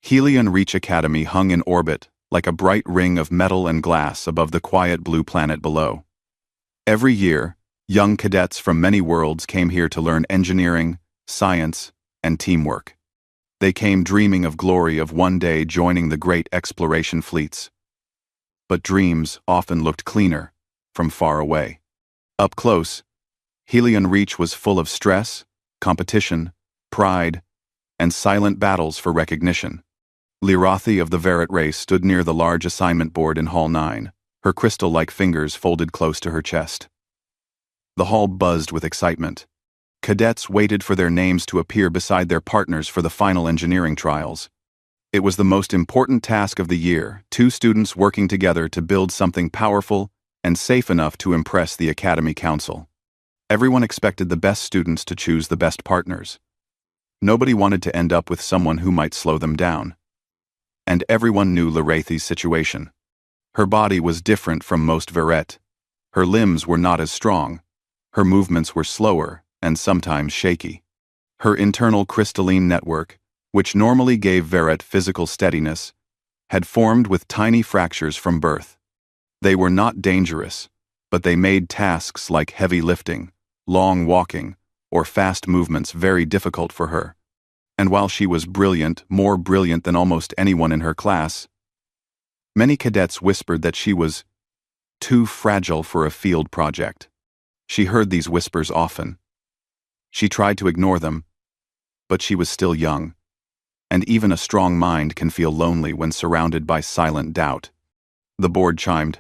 Helion Reach Academy hung in orbit like a bright ring of metal and glass above the quiet blue planet below. Every year, young cadets from many worlds came here to learn engineering, science, and teamwork. They came dreaming of glory of one day joining the great exploration fleets. But dreams often looked cleaner from far away. Up close, Helion Reach was full of stress, competition, pride, and silent battles for recognition. Lirathi of the Verret race stood near the large assignment board in Hall 9, her crystal-like fingers folded close to her chest. The hall buzzed with excitement. Cadets waited for their names to appear beside their partners for the final engineering trials. It was the most important task of the year, 2 students working together to build something powerful and safe enough to impress the Academy Council. Everyone expected the best students to choose the best partners. Nobody wanted to end up with someone who might slow them down. And everyone knew Lirathi's situation. Her body was different from most Verret. Her limbs were not as strong. Her movements were slower and sometimes shaky. Her internal crystalline network, which normally gave Verret physical steadiness, had formed with tiny fractures from birth. They were not dangerous, but they made tasks like heavy lifting, long walking, or fast movements very difficult for her. And while she was brilliant, more brilliant than almost anyone in her class, many cadets whispered that she was too fragile for a field project. She heard these whispers often. She tried to ignore them, but she was still young, and even a strong mind can feel lonely when surrounded by silent doubt. The board chimed.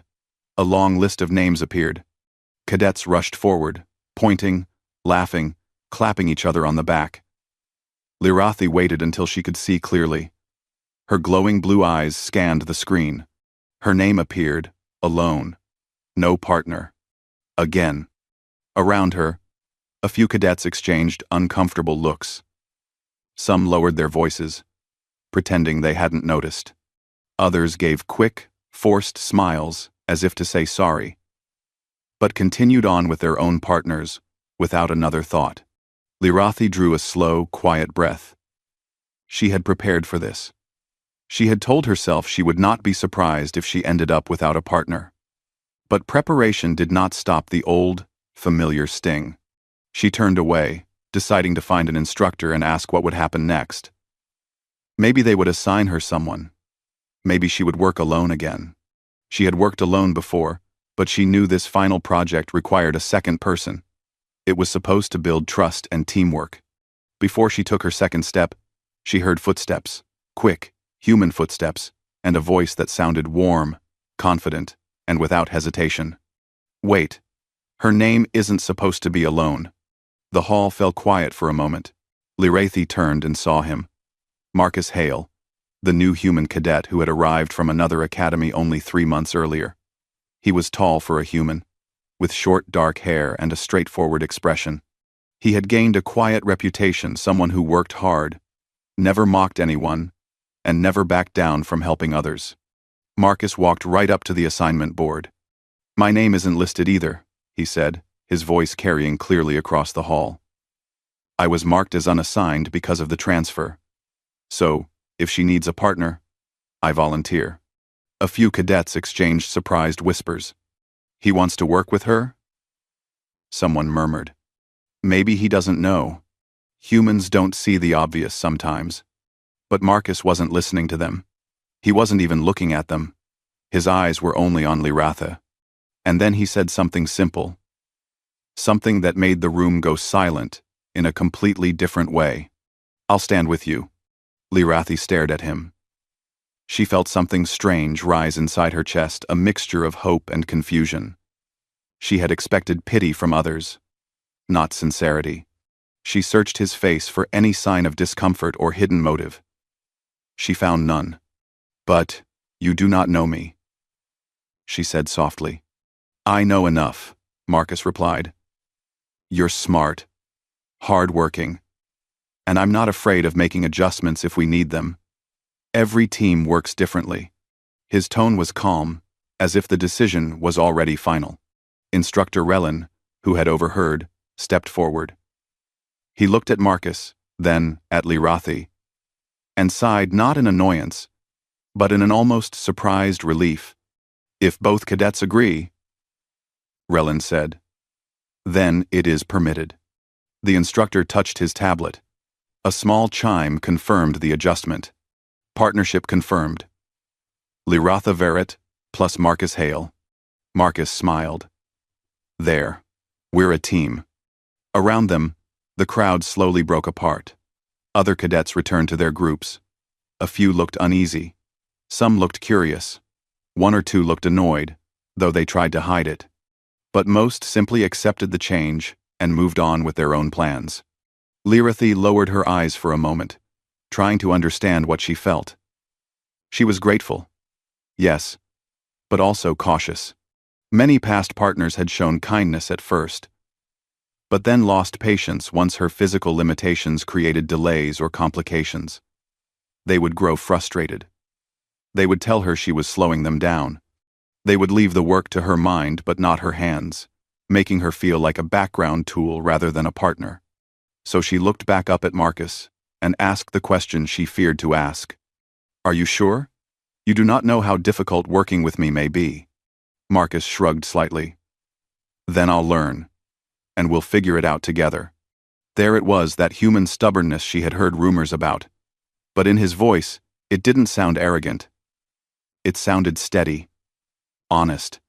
A long list of names appeared. Cadets rushed forward, pointing, laughing, clapping each other on the back. Lirathi waited until she could see clearly. Her glowing blue eyes scanned the screen. Her name appeared, alone. No partner. Again. Around her, a few cadets exchanged uncomfortable looks. Some lowered their voices, pretending they hadn't noticed. Others gave quick, forced smiles as if to say sorry, but continued on with their own partners without another thought. Lirathi drew a slow, quiet breath. She had prepared for this. She had told herself she would not be surprised if she ended up without a partner. But preparation did not stop the old, familiar sting. She turned away, deciding to find an instructor and ask what would happen next. Maybe they would assign her someone. Maybe she would work alone again. She had worked alone before, but she knew this final project required a second person. It was supposed to build trust and teamwork. Before she took her second step, she heard footsteps, quick, human footsteps, and a voice that sounded warm, confident, and without hesitation. Wait, her name isn't supposed to be alone. The hall fell quiet for a moment. Lirathi turned and saw him. Marcus Hale, the new human cadet who had arrived from another academy only 3 months earlier. He was tall for a human, with short dark hair and a straightforward expression. He had gained a quiet reputation, someone who worked hard, never mocked anyone, and never backed down from helping others. Marcus walked right up to the assignment board. "My name isn't listed either," he said, his voice carrying clearly across the hall. "I was marked as unassigned because of the transfer. So, if she needs a partner, I volunteer." A few cadets exchanged surprised whispers. "He wants to work with her?" Someone murmured. "Maybe he doesn't know. Humans don't see the obvious sometimes." But Marcus wasn't listening to them. He wasn't even looking at them. His eyes were only on Liratha. And then he said something simple. Something that made the room go silent in a completely different way. "I'll stand with you." Lirathi stared at him. She felt something strange rise inside her chest, a mixture of hope and confusion. She had expected pity from others, not sincerity. She searched his face for any sign of discomfort or hidden motive. She found none. "But you do not know me," she said softly. "I know enough," Marcus replied. "You're smart, hard-working, and I'm not afraid of making adjustments if we need them. Every team works differently." His tone was calm, as if the decision was already final. Instructor Relin, who had overheard, stepped forward. He looked at Marcus, then at Lirathi. and sighed not in annoyance, but in an almost surprised relief. "If both cadets agree," Relin said, "then it is permitted." The instructor touched his tablet. A small chime confirmed the adjustment. Partnership confirmed. Liratha Verret plus Marcus Hale. Marcus smiled. "There. We're a team." Around them, the crowd slowly broke apart. Other cadets returned to their groups. A few looked uneasy. Some looked curious. One or two looked annoyed, though they tried to hide it. But most simply accepted the change and moved on with their own plans. Lirathy lowered her eyes for a moment, trying to understand what she felt. She was grateful. Yes, but also cautious. Many past partners had shown kindness at first, but then lost patience once her physical limitations created delays or complications. They would grow frustrated. They would tell her she was slowing them down. They would leave the work to her mind but not her hands, making her feel like a background tool rather than a partner. So she looked back up at Marcus and asked the question she feared to ask. "Are you sure? You do not know how difficult working with me may be." Marcus shrugged slightly. "Then I'll learn, and we'll figure it out together." There it was, that human stubbornness she had heard rumors about. But in his voice, it didn't sound arrogant. It sounded steady. Honest.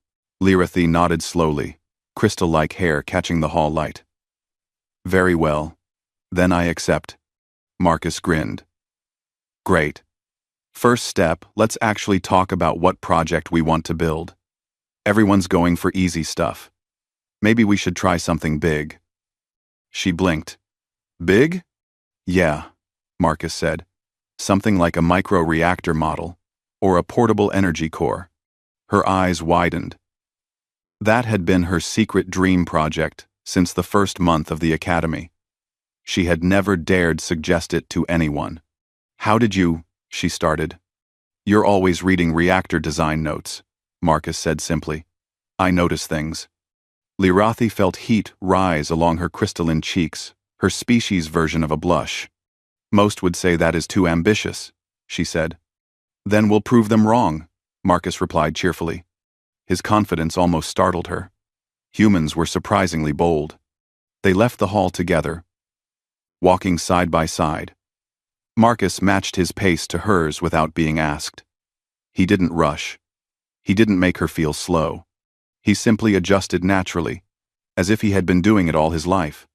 Lirathy nodded slowly, crystal-like hair catching the hall light. "Very well. Then I accept." Marcus grinned. "Great. First step, let's actually talk about what project we want to build. Everyone's going for easy stuff. Maybe we should try something big." She blinked. "Big?" "Yeah," Marcus said. "Something like a micro-reactor model, or a portable energy core." Her eyes widened. That had been her secret dream project since the first month of the academy. She had never dared suggest it to anyone. "How did you," she started. "You're always reading reactor design notes," Marcus said simply. "I notice things." Lirathy felt heat rise along her crystalline cheeks, her species version of a blush. "Most would say that is too ambitious," she said. "Then we'll prove them wrong," Marcus replied cheerfully. His confidence almost startled her. Humans were surprisingly bold. They left the hall together, walking side by side. Marcus matched his pace to hers without being asked. He didn't rush. He didn't make her feel slow. He simply adjusted naturally, as if he had been doing it all his life.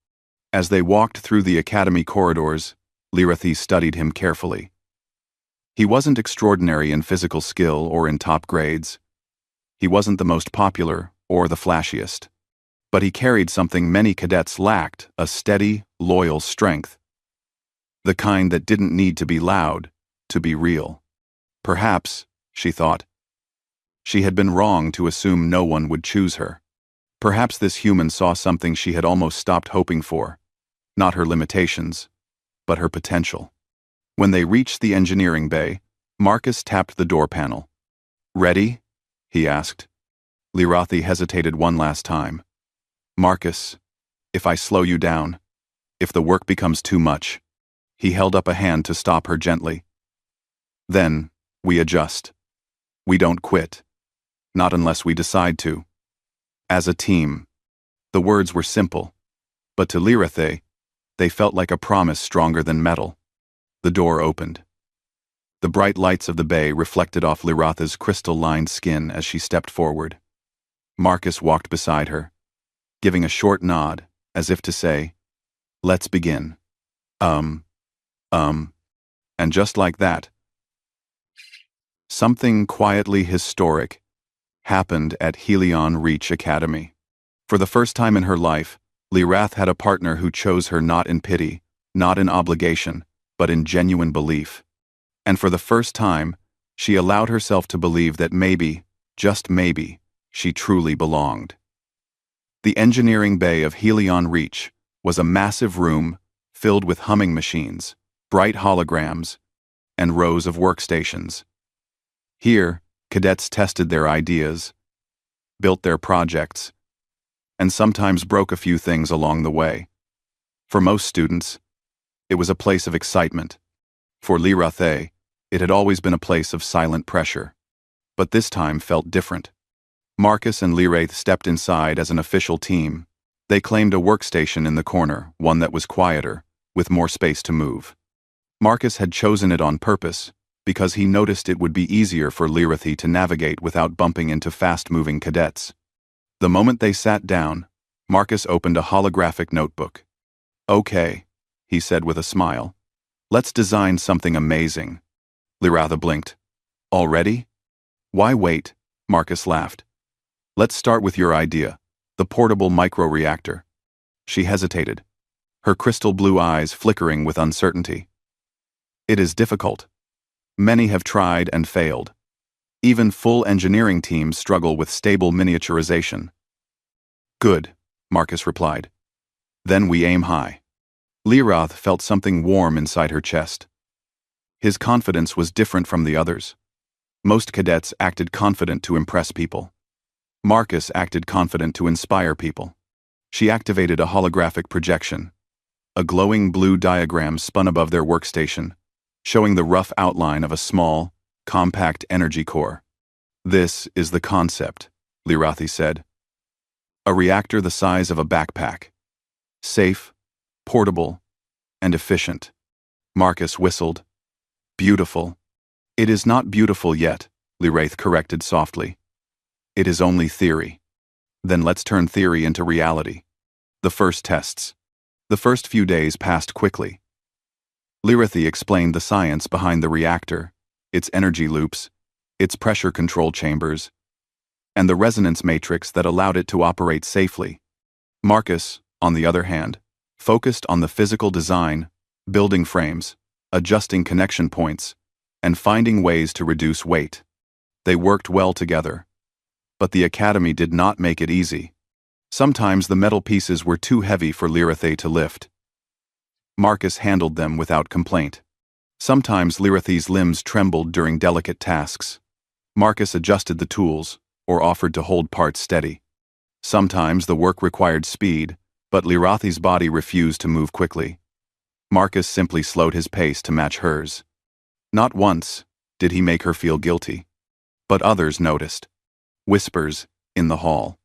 As they walked through the academy corridors, Lirathy studied him carefully. He wasn't extraordinary in physical skill or in top grades. He wasn't the most popular or the flashiest. But he carried something many cadets lacked, a steady, loyal strength. The kind that didn't need to be loud to be real. Perhaps, she thought, she had been wrong to assume no one would choose her. Perhaps this human saw something she had almost stopped hoping for. Not her limitations, but her potential. When they reached the engineering bay, Marcus tapped the door panel. "Ready?" he asked. Lirathy hesitated one last time. "Marcus, if I slow you down, if the work becomes too much." He held up a hand to stop her gently. "Then, we adjust. We don't quit. Not unless we decide to. As a team." The words were simple, but to Lirathy, they felt like a promise stronger than metal. The door opened. The bright lights of the bay reflected off Liratha's crystal-lined skin as she stepped forward. Marcus walked beside her, giving a short nod, as if to say, "Let's begin." And just like that, something quietly historic happened at Helion Reach Academy. For the first time in her life, Lirathy had a partner who chose her not in pity, not in obligation, but in genuine belief. And for the first time, she allowed herself to believe that maybe, just maybe, she truly belonged. The engineering bay of Helion Reach was a massive room filled with humming machines, bright holograms, and rows of workstations. Here, cadets tested their ideas, built their projects, and sometimes broke a few things along the way. For most students, it was a place of excitement, For Lirathe, it had always been a place of silent pressure. But this time felt different. Marcus and Lirath stepped inside as an official team. They claimed a workstation in the corner, one that was quieter, with more space to move. Marcus had chosen it on purpose, because he noticed it would be easier for Lirathi to navigate without bumping into fast-moving cadets. The moment they sat down, Marcus opened a holographic notebook. "Okay," he said with a smile. "Let's design something amazing." Liratha blinked. "Already?" "Why wait?" Marcus laughed. "Let's start with your idea, the portable microreactor." She hesitated, her crystal blue eyes flickering with uncertainty. "It is difficult. Many have tried and failed. Even full engineering teams struggle with stable miniaturization." "Good," Marcus replied. "Then we aim high." Lirath felt something warm inside her chest. His confidence was different from the others. Most cadets acted confident to impress people. Marcus acted confident to inspire people. She activated a holographic projection. A glowing blue diagram spun above their workstation, showing the rough outline of a small, compact energy core. "This is the concept," Lirathi said. "A reactor the size of a backpack. Safe, portable, and efficient." Marcus whistled. "Beautiful." "It is not beautiful yet," Lirath corrected softly. "It is only theory." "Then let's turn theory into reality." The first tests. The first few days passed quickly. Lirathi explained the science behind the reactor, its energy loops, its pressure control chambers, and the resonance matrix that allowed it to operate safely. Marcus, on the other hand, focused on the physical design, building frames, adjusting connection points, and finding ways to reduce weight. They worked well together. But the Academy did not make it easy. Sometimes the metal pieces were too heavy for Lirathe to lift. Marcus handled them without complaint. Sometimes Lirathi's limbs trembled during delicate tasks. Marcus adjusted the tools, or offered to hold parts steady. Sometimes the work required speed, but Lirathi's body refused to move quickly. Marcus simply slowed his pace to match hers. Not once did he make her feel guilty. But others noticed. Whispers in the hall.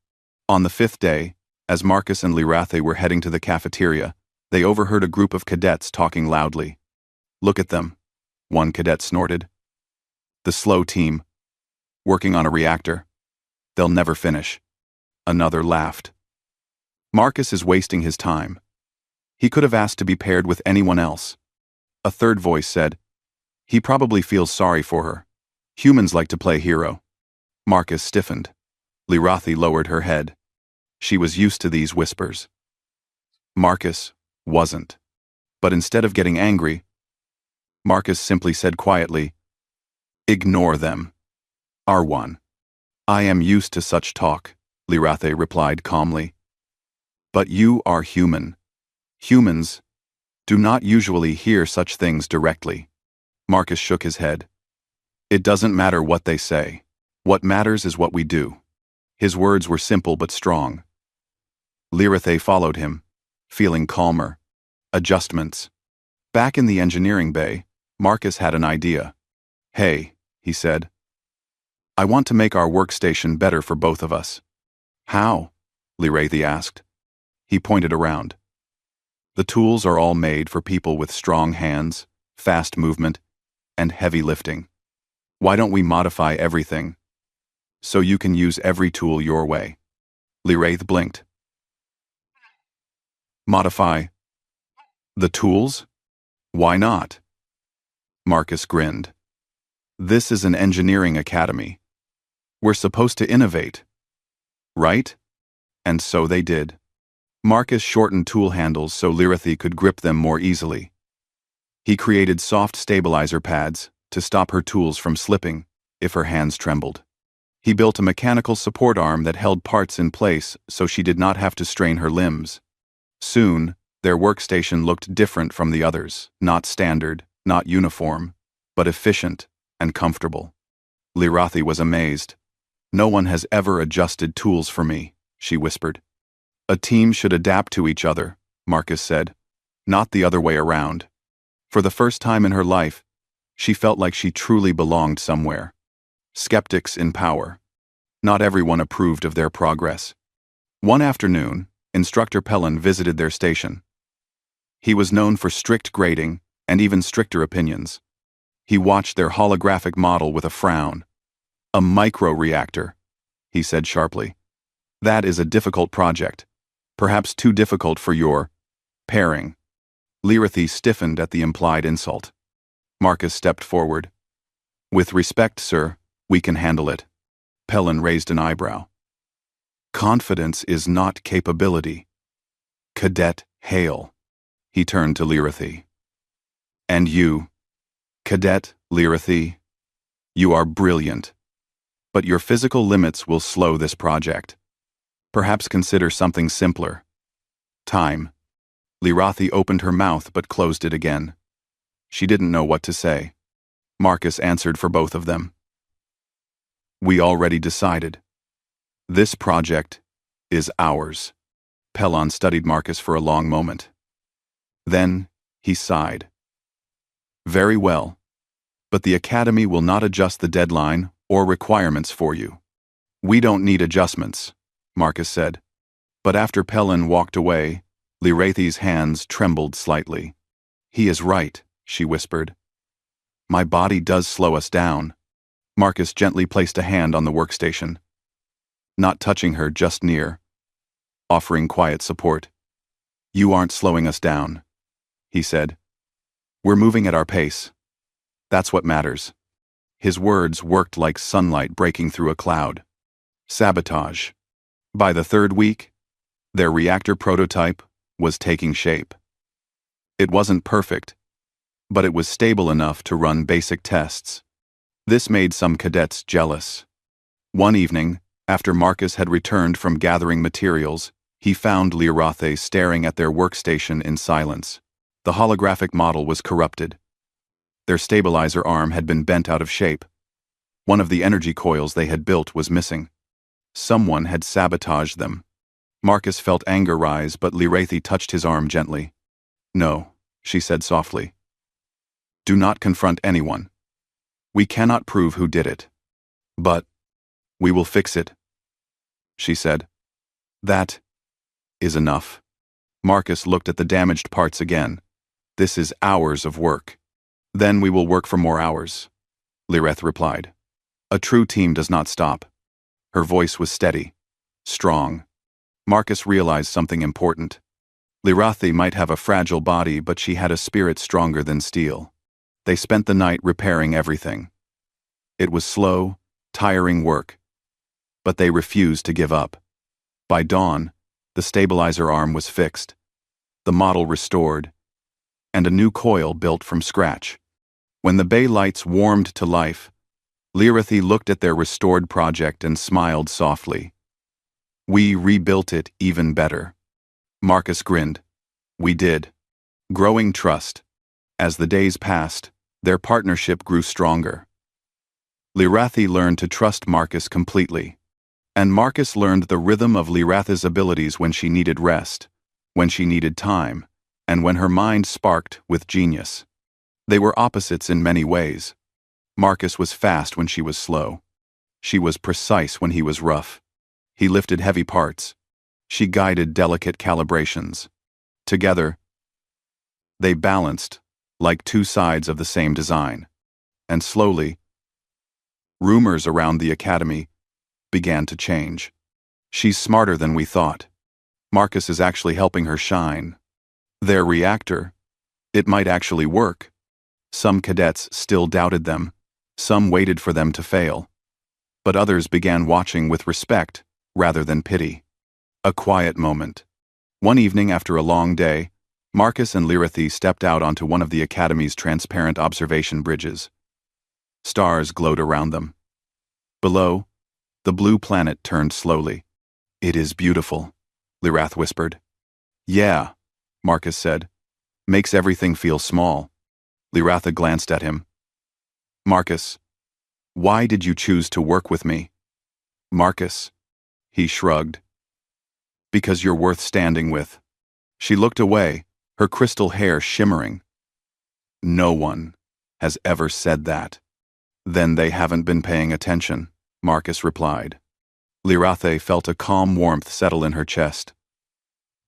On the 5th day, as Marcus and Lirathe were heading to the cafeteria, they overheard a group of cadets talking loudly. "Look at them," one cadet snorted. "The slow team. Working on a reactor. They'll never finish." Another laughed. "Marcus is wasting his time. He could have asked to be paired with anyone else." A third voice said, "He probably feels sorry for her. Humans like to play hero." Marcus stiffened. Lirathi lowered her head. She was used to these whispers. Marcus wasn't. But instead of getting angry, Marcus simply said quietly, "Ignore them. R1. "I am used to such talk," Lirathe replied calmly. "But you are human. Humans do not usually hear such things directly." Marcus shook his head. "It doesn't matter what they say. What matters is what we do." His words were simple but strong. Lirathe followed him, feeling calmer. Adjustments. Back in the engineering bay, Marcus had an idea. "Hey," he said. "I want to make our workstation better for both of us." "How?" Lirathe asked. He pointed around. "The tools are all made for people with strong hands, fast movement, and heavy lifting. Why don't we modify everything so you can use every tool your way?" Lirathe blinked. "Modify the tools? Why not?" Marcus grinned. "This is an engineering academy. We're supposed to innovate, right?" And so they did. Marcus shortened tool handles so Lirathe could grip them more easily. He created soft stabilizer pads to stop her tools from slipping if her hands trembled. He built a mechanical support arm that held parts in place so she did not have to strain her limbs. Soon, their workstation looked different from the others, not standard, not uniform, but efficient and comfortable. Lirathi was amazed. "No one has ever adjusted tools for me," she whispered. "A team should adapt to each other," Marcus said, "not the other way around." For the first time in her life, She felt like she truly belonged somewhere. Skeptics in power. Not everyone approved of their progress. One afternoon, Instructor Pellin visited their station. He was known for strict grading and even stricter opinions. He watched their holographic model with a frown. "A micro-reactor," he said sharply. "That is a difficult project. Perhaps too difficult for your pairing." Lyrathy stiffened at the implied insult. Marcus stepped forward. "With respect, sir, we can handle it." Pellin raised an eyebrow. "Confidence is not capability. Cadet Hale." He turned to Lyrathy. "And you, Cadet Lyrathy, you are brilliant. But your physical limits will slow this project. Perhaps consider something simpler. Time." Lyrathy opened her mouth but closed it again. She didn't know what to say. Marcus answered for both of them. "We already decided. This project is ours." Pellin studied Marcus for a long moment. Then he sighed. "Very well. But the Academy will not adjust the deadline or requirements for you." "We don't need adjustments," Marcus said. But after Pellin walked away, Lyrathy's hands trembled slightly. "He is right," she whispered. "My body does slow us down." Marcus gently placed a hand on the workstation. Not touching her, just near, offering quiet support. "You aren't slowing us down," he said. "We're moving at our pace. That's what matters." His words worked like sunlight breaking through a cloud. Sabotage. By the third week, their reactor prototype was taking shape. It wasn't perfect, but it was stable enough to run basic tests. This made some cadets jealous. One evening, after Marcus had returned from gathering materials, he found Lyrathy staring at their workstation in silence. The holographic model was corrupted. Their stabilizer arm had been bent out of shape. One of the energy coils they had built was missing. Someone had sabotaged them. Marcus felt anger rise, but Lyrathy touched his arm gently. "No," she said softly. "Do not confront anyone. We cannot prove who did it. But we will fix it," she said. "That is enough." Marcus looked at the damaged parts again. "This is hours of work." "Then we will work for more hours," Lyrathy replied. "A true team does not stop." Her voice was steady, strong. Marcus realized something important. Lyrathy might have a fragile body, but she had a spirit stronger than steel. They spent the night repairing everything. It was slow, tiring work, but they refused to give up. By dawn, the stabilizer arm was fixed, the model restored, and a new coil built from scratch. When the bay lights warmed to life, Lyrathy looked at their restored project and smiled softly. "We rebuilt it even better." Marcus grinned. "We did." Growing trust. As the days passed, their partnership grew stronger. Lyrathy learned to trust Marcus completely, and Marcus learned the rhythm of Lyrathy's abilities when she needed rest, when she needed time, and when her mind sparked with genius. They were opposites in many ways. Marcus was fast when she was slow. She was precise when he was rough. He lifted heavy parts. She guided delicate calibrations. Together, they balanced, like two sides of the same design. And slowly, rumors around the Academy began to change. "She's smarter than we thought. Marcus is actually helping her shine. Their reactor, it might actually work." Some cadets still doubted them. Some waited for them to fail. But others began watching with respect rather than pity. A quiet moment. One evening after a long day, Marcus and Lyrathy stepped out onto one of the Academy's transparent observation bridges. Stars glowed around them. Below, the blue planet turned slowly. "It is beautiful," Lyrathy whispered. "Yeah," Marcus said. "Makes everything feel small." Lyrathy glanced at him. "Marcus, why did you choose to work with me?" "Marcus," he shrugged. "Because you're worth standing with." She looked away, her crystal hair shimmering. "No one has ever said that. Then they haven't been paying attention, Marcus replied. Lirathe felt a calm warmth settle in her chest.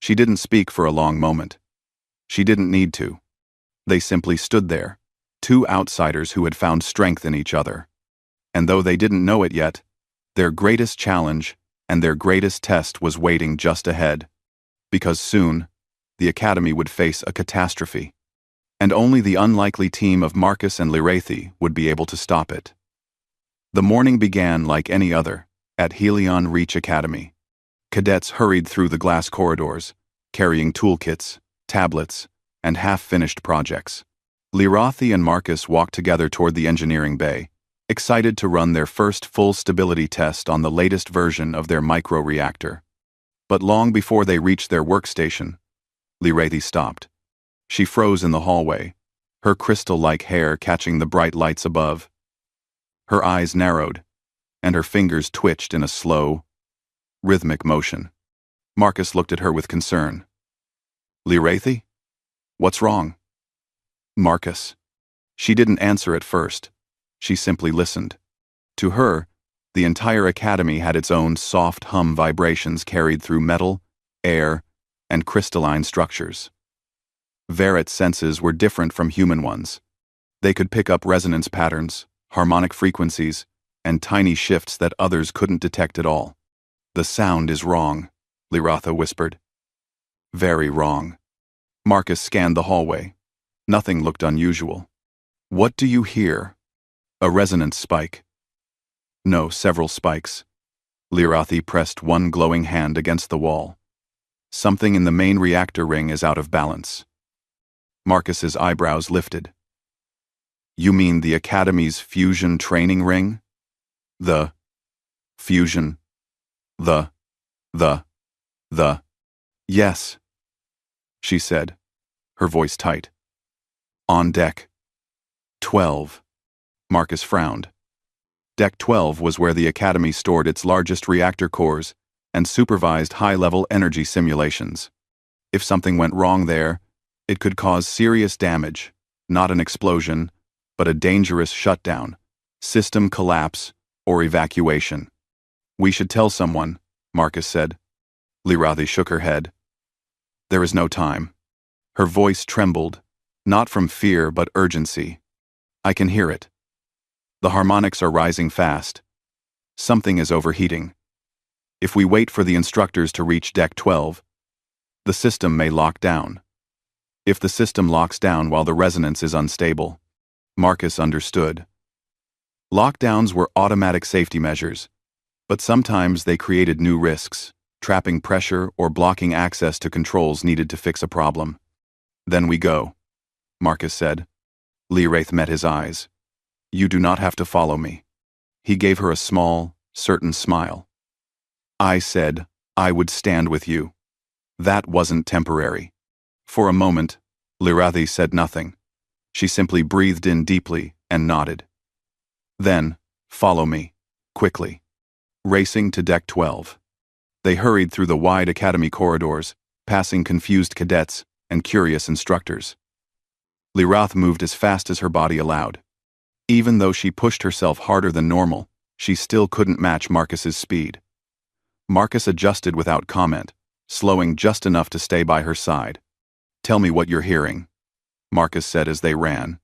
She didn't speak for a long moment. She didn't need to. They simply stood there, two outsiders who had found strength in each other. And though they didn't know it yet, their greatest challenge and their greatest test was waiting just ahead. Because soon, the Academy would face a catastrophe. And only the unlikely team of Marcus and Lirathe would be able to stop it. The morning began like any other, at Helion Reach Academy. Cadets hurried through the glass corridors, carrying toolkits, tablets, and half-finished projects. Lirathe and Marcus walked together toward the engineering bay, excited to run their first full stability test on the latest version of their micro-reactor. But long before they reached their workstation, Lirathe stopped. She froze in the hallway, her crystal-like hair catching the bright lights above. Her eyes narrowed, and her fingers twitched in a slow, rhythmic motion. Marcus looked at her with concern. Lirathe? What's wrong? Marcus. She didn't answer at first. She simply listened. To her, the entire academy had its own soft hum vibrations carried through metal, air, and crystalline structures. Verit's senses were different from human ones. They could pick up resonance patterns, harmonic frequencies, and tiny shifts that others couldn't detect at all. The sound is wrong, Lirathe whispered. Very wrong. Marcus scanned the hallway. Nothing looked unusual. What do you hear? A resonance spike. No, several spikes. Lirathe pressed one glowing hand against the wall. Something in the main reactor ring is out of balance. Marcus's eyebrows lifted. You mean the Academy's fusion training ring? The fusion. The. Yes, she said, her voice tight. On deck 12. Marcus frowned. Deck 12 was where the Academy stored its largest reactor cores and supervised high-level energy simulations. If something went wrong there, it could cause serious damage, not an explosion, but a dangerous shutdown, system collapse, or evacuation. We should tell someone, Marcus said. Lirathe shook her head. There is no time. Her voice trembled, not from fear but urgency. I can hear it. The harmonics are rising fast. Something is overheating. If we wait for the instructors to reach Deck 12, the system may lock down. If the system locks down while the resonance is unstable, Marcus understood. Lockdowns were automatic safety measures, but sometimes they created new risks, trapping pressure or blocking access to controls needed to fix a problem. Then we go, Marcus said. Lirathe met his eyes. You do not have to follow me. He gave her a small, certain smile. I said I would stand with you. That wasn't temporary. For a moment, Lirathe said nothing. She simply breathed in deeply and nodded. Then, follow me, quickly. Racing to Deck 12. They hurried through the wide academy corridors, passing confused cadets and curious instructors. Lirathe moved as fast as her body allowed. Even though she pushed herself harder than normal, she still couldn't match Marcus's speed. Marcus adjusted without comment, slowing just enough to stay by her side. Tell me what you're hearing, Marcus said as they ran.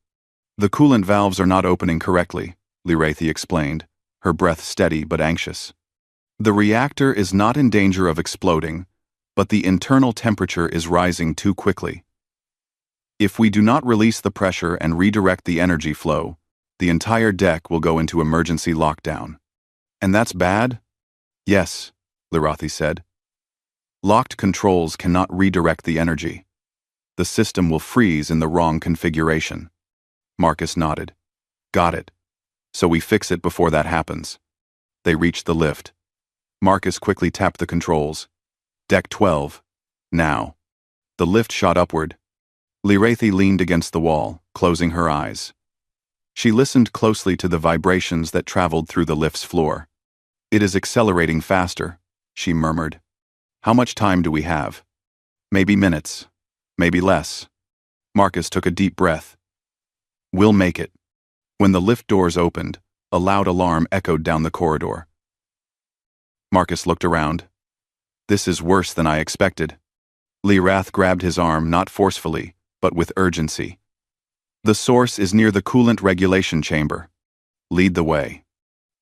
The coolant valves are not opening correctly, Lirathe explained, her breath steady but anxious. The reactor is not in danger of exploding, but the internal temperature is rising too quickly. If we do not release the pressure and redirect the energy flow, the entire deck will go into emergency lockdown. And that's bad? Yes, Lirathe said. Locked controls cannot redirect the energy. The system will freeze in the wrong configuration. Marcus nodded. Got it. So we fix it before that happens. They reached the lift. Marcus quickly tapped the controls. Deck 12. Now. The lift shot upward. Lirathe leaned against the wall, closing her eyes. She listened closely to the vibrations that traveled through the lift's floor. It is accelerating faster, she murmured. How much time do we have? Maybe minutes. Maybe less. Marcus took a deep breath. We'll make it. When the lift doors opened, a loud alarm echoed down the corridor. Marcus looked around. This is worse than I expected. Lyrath grabbed his arm not forcefully, but with urgency. The source is near the coolant regulation chamber. Lead the way.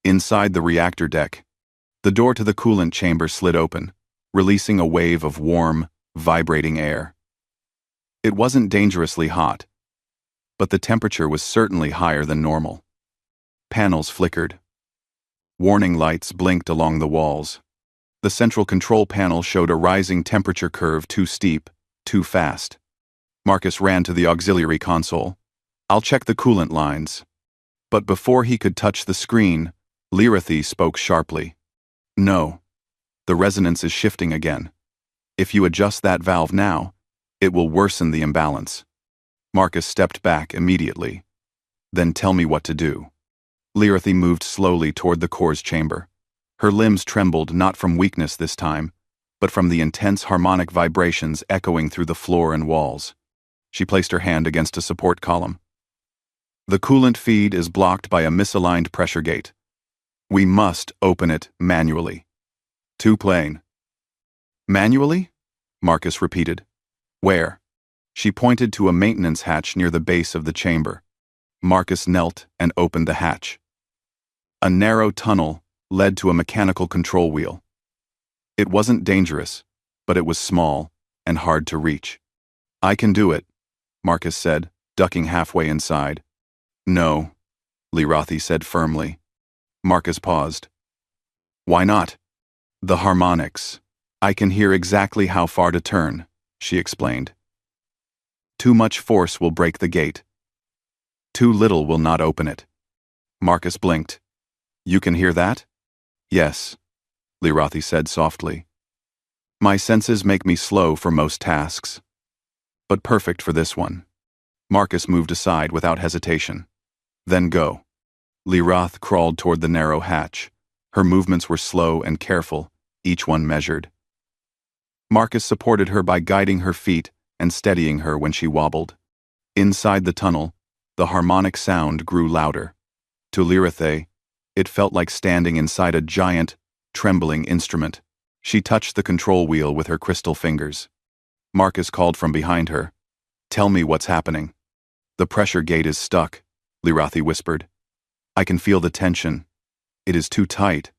Inside the reactor deck, the door to the coolant chamber slid open, releasing a wave of warm, vibrating air. It wasn't dangerously hot, but the temperature was certainly higher than normal. Panels flickered. Warning lights blinked along the walls. The central control panel showed a rising temperature curve too steep, too fast. Marcus ran to the auxiliary console. I'll check the coolant lines. But before he could touch the screen, Lyrath spoke sharply. No. The resonance is shifting again. If you adjust that valve now, it will worsen the imbalance. Marcus stepped back immediately. Then tell me what to do. Lyrath moved slowly toward the core's chamber. Her limbs trembled not from weakness this time, but from the intense harmonic vibrations echoing through the floor and walls. She placed her hand against a support column. The coolant feed is blocked by a misaligned pressure gate. We must open it manually. Too plain. Manually? Marcus repeated. Where? She pointed to a maintenance hatch near the base of the chamber. Marcus knelt and opened the hatch. A narrow tunnel led to a mechanical control wheel. It wasn't dangerous, but it was small and hard to reach. I can do it, Marcus said, ducking halfway inside. No, Lyrath said firmly. Marcus paused. Why not? The harmonics. I can hear exactly how far to turn, she explained. Too much force will break the gate. Too little will not open it. Marcus blinked. You can hear that? Yes, Lyrath said softly. My senses make me slow for most tasks, but perfect for this one. Marcus moved aside without hesitation. Then go. Lyrath crawled toward the narrow hatch. Her movements were slow and careful, each one measured. Marcus supported her by guiding her feet and steadying her when she wobbled. Inside the tunnel, the harmonic sound grew louder. To Lyrath, it felt like standing inside a giant, trembling instrument. She touched the control wheel with her crystal fingers. Marcus called from behind her. Tell me what's happening. The pressure gate is stuck, Lyrath whispered. I can feel the tension. It is too tight.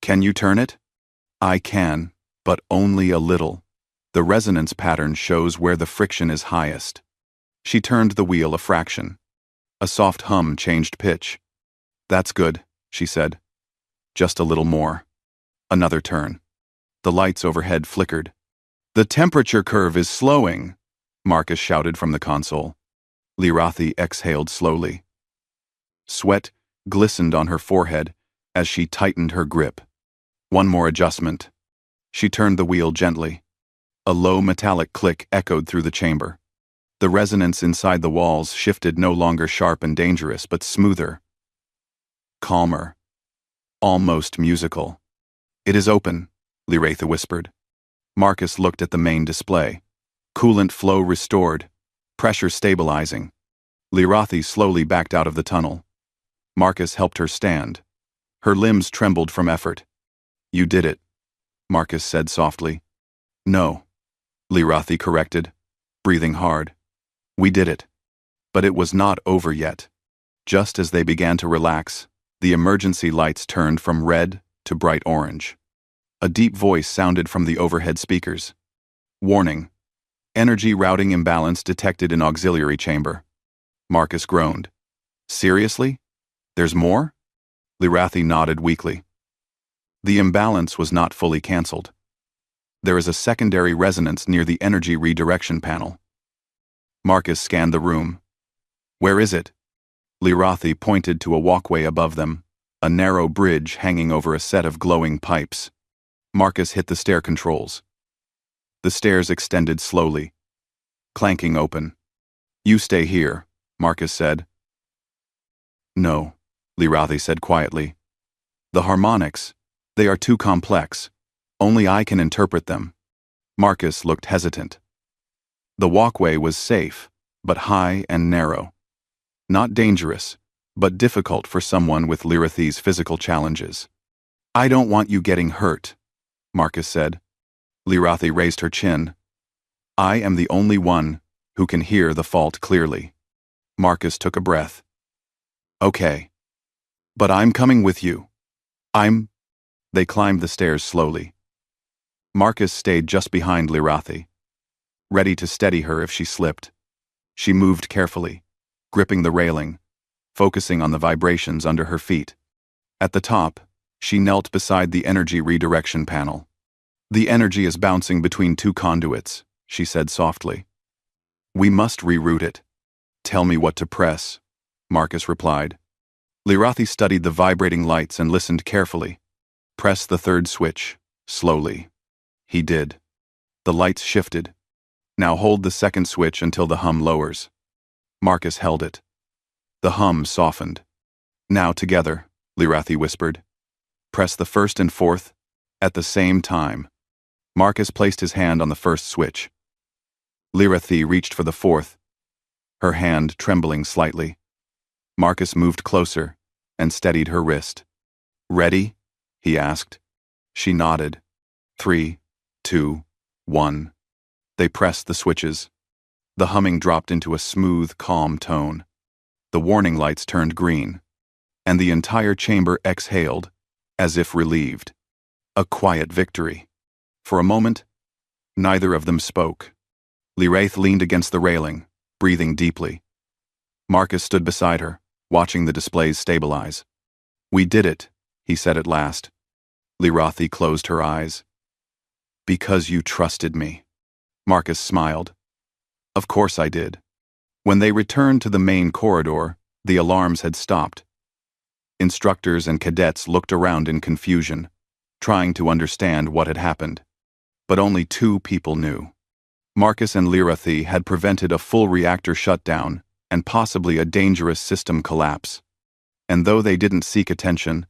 Can you turn it? I can, but only a little. The resonance pattern shows where the friction is highest. She turned the wheel a fraction. A soft hum changed pitch. That's good, she said. Just a little more. Another turn. The lights overhead flickered. The temperature curve is slowing, Marcus shouted from the console. Lyrath exhaled slowly. Sweat glistened on her forehead as she tightened her grip. One more adjustment. She turned the wheel gently. A low metallic click echoed through the chamber. The resonance inside the walls shifted, no longer sharp and dangerous, but smoother. Calmer. Almost musical. It is open, Lyrath whispered. Marcus looked at the main display. Coolant flow restored. Pressure stabilizing. Lyrath slowly backed out of the tunnel. Marcus helped her stand. Her limbs trembled from effort. You did it, Marcus said softly. No, Lyrath corrected, breathing hard. We did it. But it was not over yet. Just as they began to relax, the emergency lights turned from red to bright orange. A deep voice sounded from the overhead speakers. Warning. Energy routing imbalance detected in auxiliary chamber. Marcus groaned. Seriously? There's more? Lyrath nodded weakly. The imbalance was not fully cancelled. There is a secondary resonance near the energy redirection panel. Marcus scanned the room. Where is it? Lyrath pointed to a walkway above them, a narrow bridge hanging over a set of glowing pipes. Marcus hit the stair controls. The stairs extended slowly, clanking open. You stay here, Marcus said. No, Lyrath said quietly. The harmonics, they are too complex. Only I can interpret them. Marcus looked hesitant. The walkway was safe, but high and narrow. Not dangerous, but difficult for someone with Lirathi's physical challenges. "I don't want you getting hurt," Marcus said. Lirathi raised her chin. "I am the only one who can hear the fault clearly." Marcus took a breath. "Okay. But I'm coming with you. They climbed the stairs slowly. Marcus stayed just behind Lirathi, ready to steady her if she slipped. She moved carefully, gripping the railing, focusing on the vibrations under her feet. At the top, she knelt beside the energy redirection panel. "The energy is bouncing between two conduits," she said softly. "We must reroute it." "Tell me what to press," Marcus replied. Lirathi studied the vibrating lights and listened carefully. "Press the third switch, slowly." He did. The lights shifted. "Now hold the second switch until the hum lowers." Marcus held it. The hum softened. "Now together," Lirathi whispered. "Press the first and fourth at the same time." Marcus placed his hand on the first switch. Lirathi reached for the fourth, her hand trembling slightly. Marcus moved closer and steadied her wrist. "Ready?" he asked. She nodded. 3, 2, 1. They pressed the switches. The humming dropped into a smooth, calm tone. The warning lights turned green, and the entire chamber exhaled, as if relieved. A quiet victory. For a moment, neither of them spoke. Lirath leaned against the railing, breathing deeply. Marcus stood beside her, watching the displays stabilize. "We did it," he said at last. Lirathi closed her eyes. "Because you trusted me." Marcus smiled. "Of course I did." When they returned to the main corridor, the alarms had stopped. Instructors and cadets looked around in confusion, trying to understand what had happened. But only 2 people knew. Marcus and Lirathi had prevented a full reactor shutdown and possibly a dangerous system collapse. And though they didn't seek attention,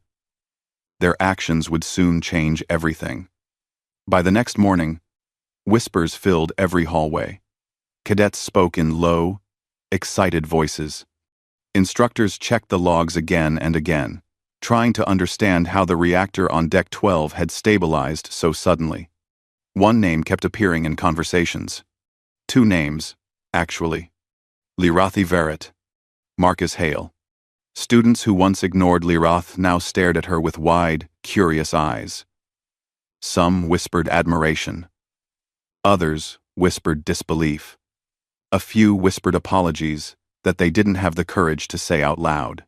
their actions would soon change everything. By the next morning, whispers filled every hallway. Cadets spoke in low, excited voices. Instructors checked the logs again and again, trying to understand how the reactor on Deck 12 had stabilized so suddenly. One name kept appearing in conversations. 2 names, actually. Lirathi Verret, Marcus Hale. Students who once ignored Lirath now stared at her with wide, curious eyes. Some whispered admiration. Others whispered disbelief. A few whispered apologies that they didn't have the courage to say out loud.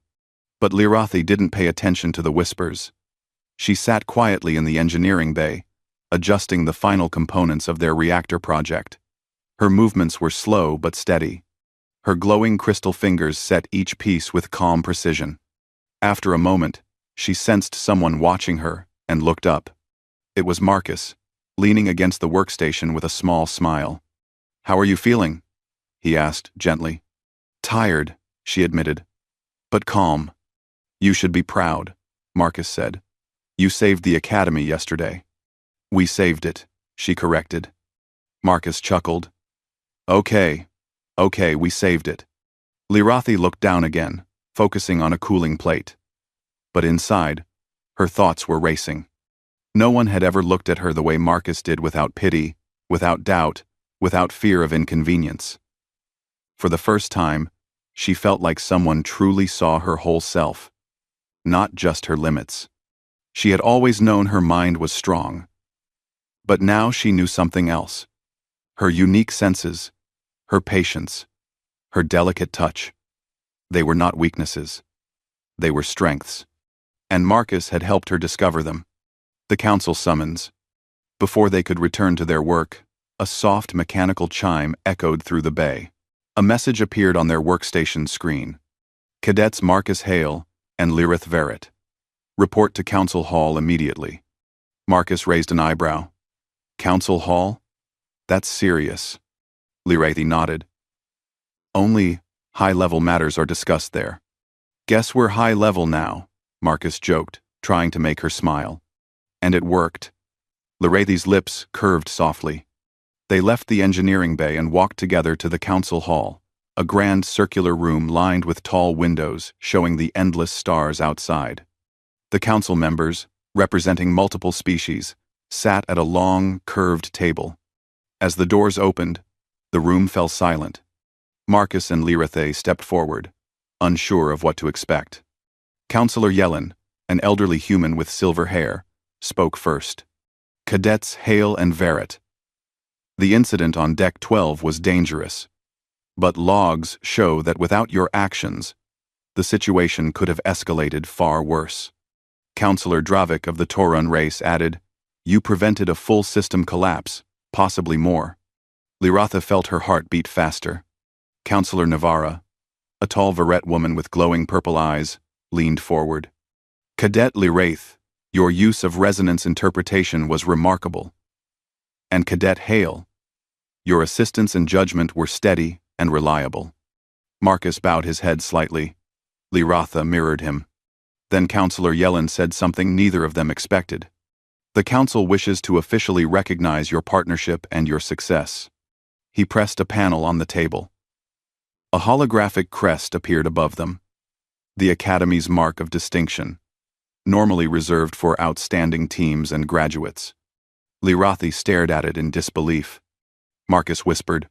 But Lirathi didn't pay attention to the whispers. She sat quietly in the engineering bay, adjusting the final components of their reactor project. Her movements were slow but steady. Her glowing crystal fingers set each piece with calm precision. After a moment, she sensed someone watching her and looked up. It was Marcus, leaning against the workstation with a small smile. "How are you feeling?" he asked gently. "Tired," she admitted, "but calm." "You should be proud," Marcus said. "You saved the academy yesterday." "We saved it," she corrected. Marcus chuckled. Okay, we saved it." Lirathi looked down again, focusing on a cooling plate. But inside, her thoughts were racing. No one had ever looked at her the way Marcus did, without pity, without doubt, without fear of inconvenience. For the first time, she felt like someone truly saw her whole self, not just her limits. She had always known her mind was strong. But now she knew something else. Her unique senses, her patience, her delicate touch. They were not weaknesses. They were strengths. And Marcus had helped her discover them. The council summons. Before they could return to their work, a soft mechanical chime echoed through the bay. A message appeared on their workstation screen. Cadets Marcus Hale and Lirath Verret. Report to Council Hall immediately. Marcus raised an eyebrow. Council Hall? That's serious. Lirathi nodded. Only high-level matters are discussed there. Guess we're high-level now, Marcus joked, trying to make her smile. And it worked. Lirathi's lips curved softly. They left the engineering bay and walked together to the council hall, a grand circular room lined with tall windows showing the endless stars outside. The council members, representing multiple species, sat at a long, curved table. As the doors opened, the room fell silent. Marcus and Lyrathe stepped forward, unsure of what to expect. Counselor Yellen, an elderly human with silver hair, spoke first. Cadets Hale and Verrett. The incident on Deck 12 was dangerous, but logs show that without your actions, the situation could have escalated far worse. Counselor Dravik of the Torun race added, "You prevented a full system collapse, possibly more." Lyratha felt her heart beat faster. Counselor Navarra, a tall Verrett woman with glowing purple eyes, leaned forward. "Cadet Lyrath, your use of resonance interpretation was remarkable. And Cadet Hale, your assistance and judgment were steady and reliable." Marcus bowed his head slightly. Lyratha mirrored him. Then Counselor Yellen said something neither of them expected. "The Council wishes to officially recognize your partnership and your success." He pressed a panel on the table. A holographic crest appeared above them. The Academy's mark of distinction, normally reserved for outstanding teams and graduates. Lyrathe stared at it in disbelief. Marcus whispered,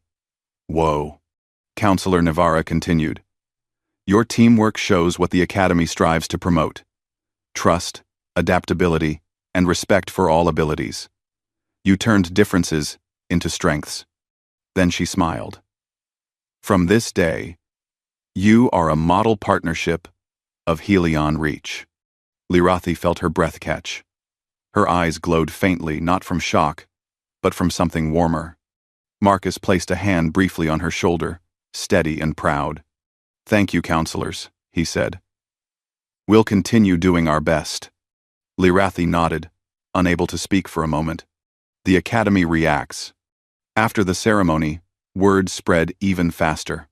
"Whoa." Counselor Navarra continued, "Your teamwork shows what the Academy strives to promote: trust, adaptability, and respect for all abilities. You turned differences into strengths." Then she smiled. "From this day, you are a model partnership of Helion Reach." Lyrathe felt her breath catch. Her eyes glowed faintly, not from shock, but from something warmer. Marcus placed a hand briefly on her shoulder, steady and proud. "Thank you, counselors," he said. "We'll continue doing our best." Lyrathe nodded, unable to speak for a moment. The Academy reacts. After the ceremony, word spread even faster.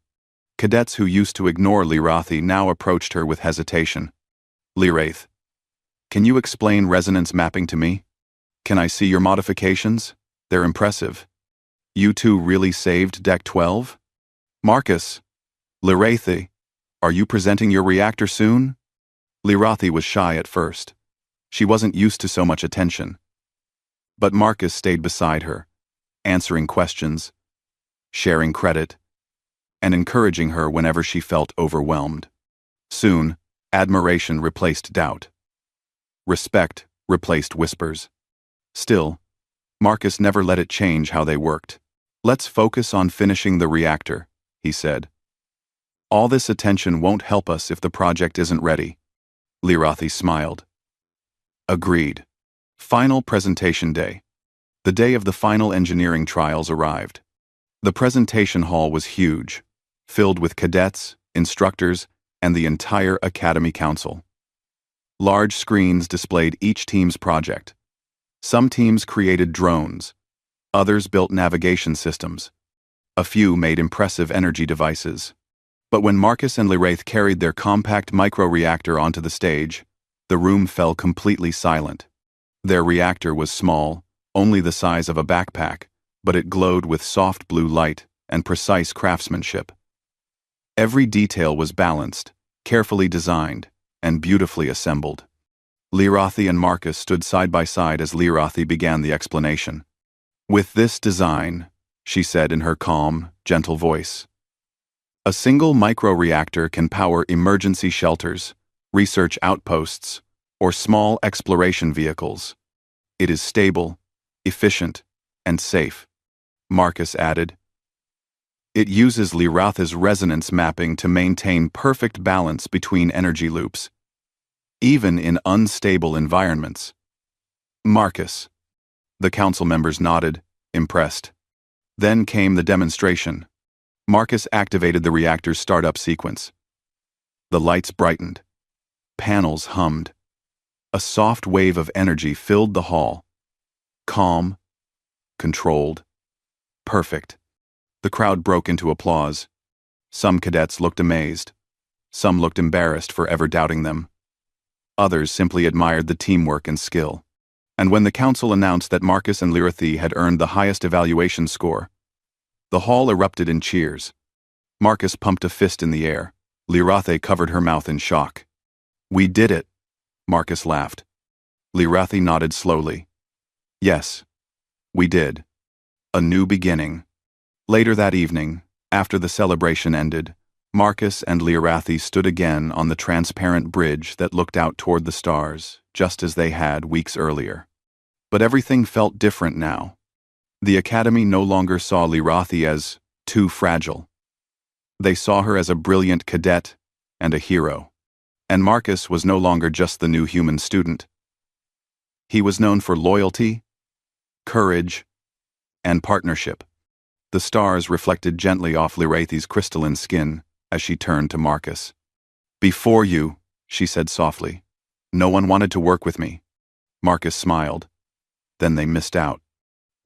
Cadets who used to ignore Lyrathe now approached her with hesitation. "Lyrathe, can you explain resonance mapping to me? Can I see your modifications? They're impressive. You two really saved Deck 12? Marcus, Lyrathe, are you presenting your reactor soon?" Lyrathe was shy at first. She wasn't used to so much attention. But Marcus stayed beside her, answering questions, sharing credit, and encouraging her whenever she felt overwhelmed. Soon, admiration replaced doubt. Respect replaced whispers. Still, Marcus never let it change how they worked. "Let's focus on finishing the reactor," he said. "All this attention won't help us if the project isn't ready." Lyrathe smiled. Agreed. Final presentation day. The day of the final engineering trials arrived. The presentation hall was huge, filled with cadets, instructors, and the entire Academy Council. Large screens displayed each team's project. Some teams created drones, others built navigation systems. A few made impressive energy devices. But when Marcus and Lyrathe carried their compact micro-reactor onto the stage, the room fell completely silent. Their reactor was small, only the size of a backpack, but it glowed with soft blue light and precise craftsmanship. Every detail was balanced, carefully designed, and beautifully assembled. Lyrathe and Marcus stood side by side as Lyrathe began the explanation. "With this design," she said in her calm, gentle voice, "a single micro-reactor can power emergency shelters, research outposts, or small exploration vehicles. It is stable, efficient, and safe." Marcus added, "It uses Lyrathe's resonance mapping to maintain perfect balance between energy loops, even in unstable environments." Marcus. The council members nodded, impressed. Then came the demonstration. Marcus activated the reactor's startup sequence. The lights brightened. Panels hummed. A soft wave of energy filled the hall. Calm, controlled, perfect. The crowd broke into applause. Some cadets looked amazed. Some looked embarrassed for ever doubting them. Others simply admired the teamwork and skill. And when the council announced that Marcus and Lyrathe had earned the highest evaluation score, the hall erupted in cheers. Marcus pumped a fist in the air. Lirathe covered her mouth in shock. "We did it," Marcus laughed. Lirathe nodded slowly. "Yes, we did. A new beginning." Later that evening, after the celebration ended, Marcus and Lirathe stood again on the transparent bridge that looked out toward the stars, just as they had weeks earlier. But everything felt different now. The Academy no longer saw Lirathe as too fragile. They saw her as a brilliant cadet and a hero. And Marcus was no longer just the new human student. He was known for loyalty, courage, and partnership. The stars reflected gently off Lirathe's crystalline skin as she turned to Marcus. "Before you," she said softly, "no one wanted to work with me." Marcus smiled. "Then they missed out."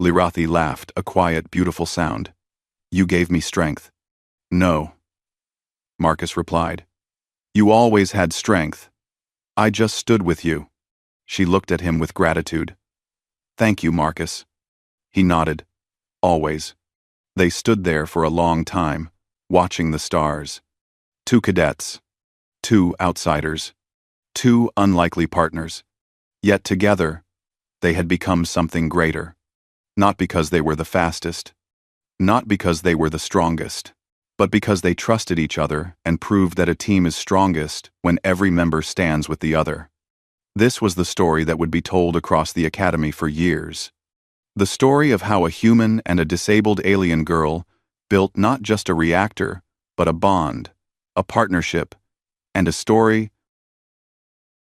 Lirathe laughed, a quiet, beautiful sound. "You gave me strength." "No," Marcus replied. "You always had strength. I just stood with you." She looked at him with gratitude. "Thank you, Marcus." He nodded. "Always." They stood there for a long time, watching the stars. Two cadets. Two outsiders. Two unlikely partners. Yet together, they had become something greater. Not because they were the fastest. Not because they were the strongest. But because they trusted each other and proved that a team is strongest when every member stands with the other. This was the story that would be told across the Academy for years. The story of how a human and a disabled alien girl built not just a reactor, but a bond, a partnership, and a story